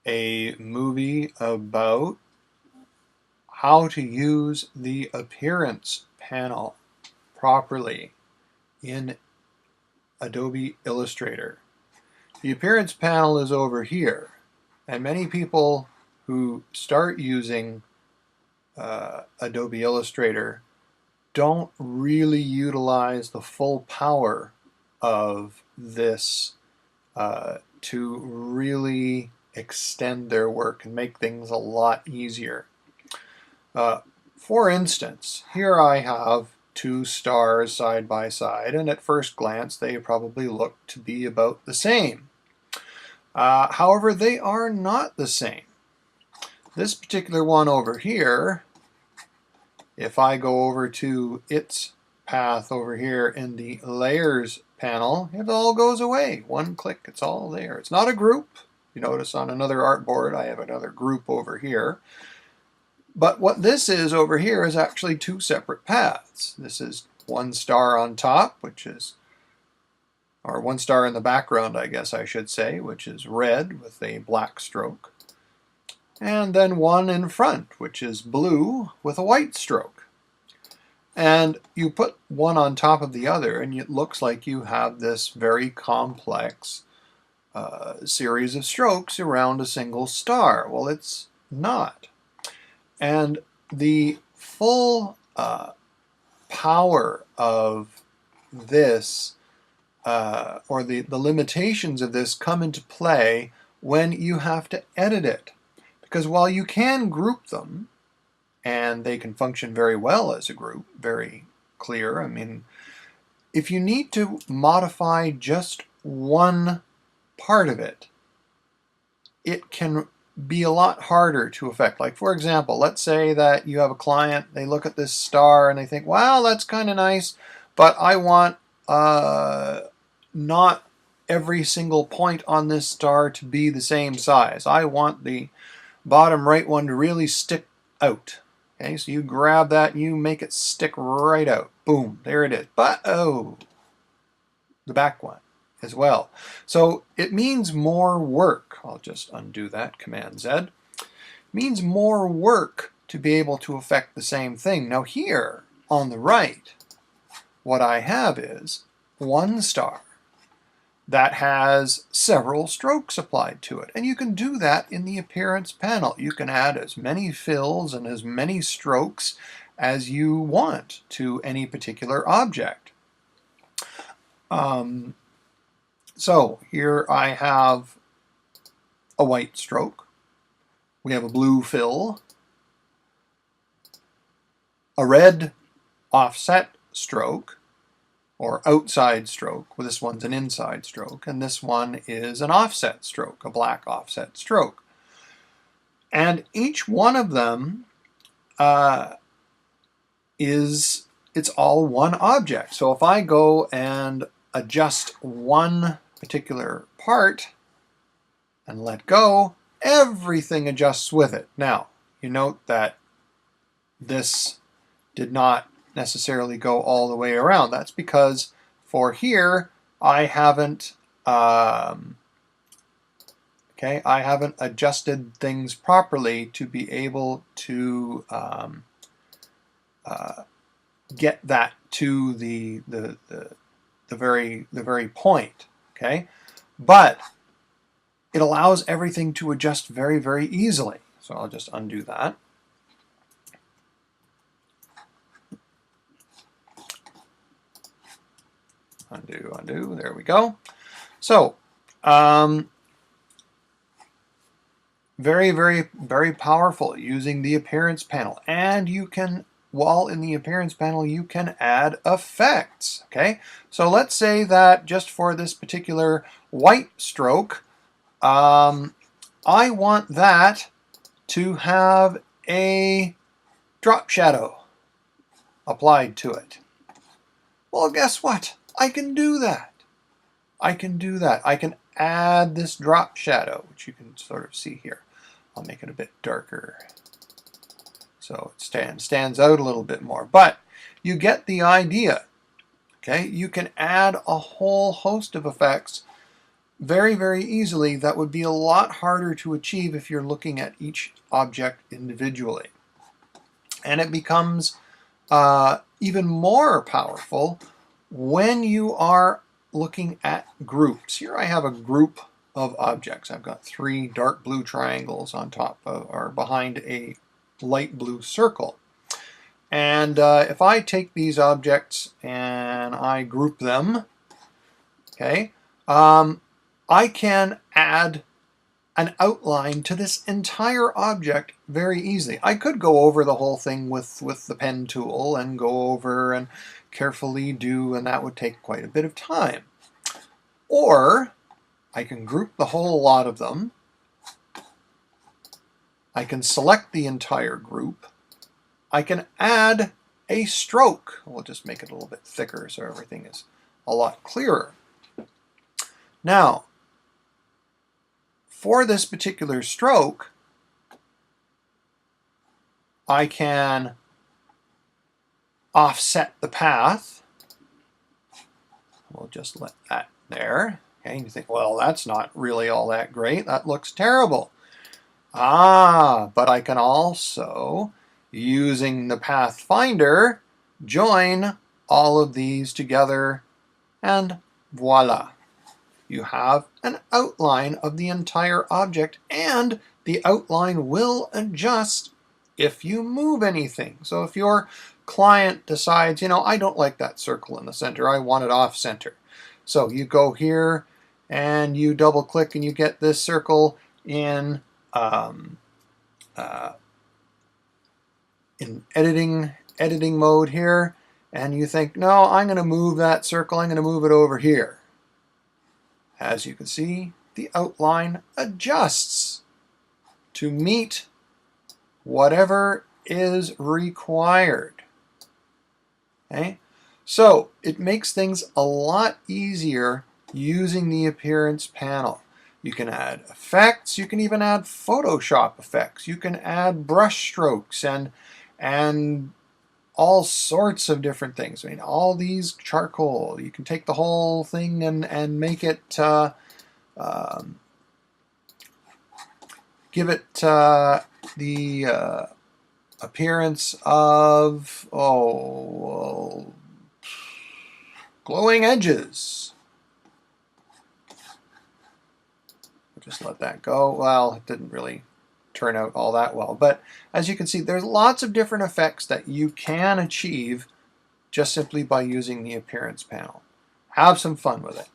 a movie about how to use the appearance panel properly in Adobe Illustrator. The appearance panel is over here, and many people who start using Adobe Illustrator don't really utilize the full power of this to really extend their work and make things a lot easier. For instance, here I have two stars side by side, and at first glance they probably look to be about the same. However, they are not the same. This particular one over here, if I go over to its path over here in the layers panel, it all goes away. One click, it's all there. It's not a group. You notice on another artboard I have another group over here. But what this is over here is actually two separate paths. This is one star on top, which is, or one star in the background, I guess I should say, which is red with a black stroke. And then one in front, which is blue with a white stroke. And you put one on top of the other, and it looks like you have this very complex series of strokes around a single star. Well, it's not. And the full power of this, or the limitations of this, come into play when you have to edit it. Because while you can group them, and they can function very well as a group, very clear. I mean, if you need to modify just one part of it, it can be a lot harder to affect. Like, for example, let's say that you have a client, they look at this star and they think, wow, that's kind of nice, but I want not every single point on this star to be the same size. I want the bottom right one to really stick out. Okay, so you grab that and you make it stick right out. Boom, there it is. But, oh, the back one as well. So it means more work. I'll just undo that, Command Z. It means more work to be able to affect the same thing. Now here on the right, what I have is one star that has several strokes applied to it. And you can do that in the appearance panel. You can add as many fills and as many strokes as you want to any particular object. So here I have a white stroke. We have a blue fill, a red offset stroke, or outside stroke. Well, this one's an inside stroke, and this one is an offset stroke, a black offset stroke. And each one of them it's all one object. So if I go and adjust one particular part and let go, everything adjusts with it. Now, you note that this did not necessarily go all the way around. That's because for here I haven't I haven't adjusted things properly to be able to get that to the very point. Okay, but it allows everything to adjust very, very easily. So I'll just undo that. Undo, undo, there we go. So, very, very, very powerful using the appearance panel. And you can, while in the appearance panel, you can add effects, okay? So let's say that just for this particular white stroke, I want that to have a drop shadow applied to it. Well, guess what? I can do that. I can do that. I can add this drop shadow, which you can sort of see here. I'll make it a bit darker so it stands out a little bit more. But you get the idea. Okay, you can add a whole host of effects very, very easily. That would be a lot harder to achieve if you're looking at each object individually. And it becomes even more powerful when you are looking at groups. Here I have a group of objects. I've got 3 dark blue triangles on top of, or behind a light blue circle. And if I take these objects and I group them, okay, I can add an outline to this entire object very easily. I could go over the whole thing with the pen tool and go over and carefully do, and that would take quite a bit of time. Or I can group the whole lot of them. I can select the entire group. I can add a stroke. We'll just make it a little bit thicker so everything is a lot clearer. Now, for this particular stroke, I can offset the path. We'll just let that there. Okay, you think, well, that's not really all that great. That looks terrible. But I can also, using the Pathfinder, join all of these together, and voila. You have an outline of the entire object, and the outline will adjust if you move anything. So if your client decides, I don't like that circle in the center, I want it off center. So you go here and you double click and you get this circle in editing mode here, and you think, no, I'm going to move that circle, I'm going to move it over here. As you can see, the outline adjusts to meet whatever is required. Okay? So it makes things a lot easier using the appearance panel. You can add effects, you can even add Photoshop effects, you can add brush strokes and all sorts of different things. I mean, all these charcoal, you can take the whole thing and make it, give it the appearance of, glowing edges. We'll just let that go. Well, it didn't really turn out all that well. But as you can see, there's lots of different effects that you can achieve just simply by using the appearance panel. Have some fun with it.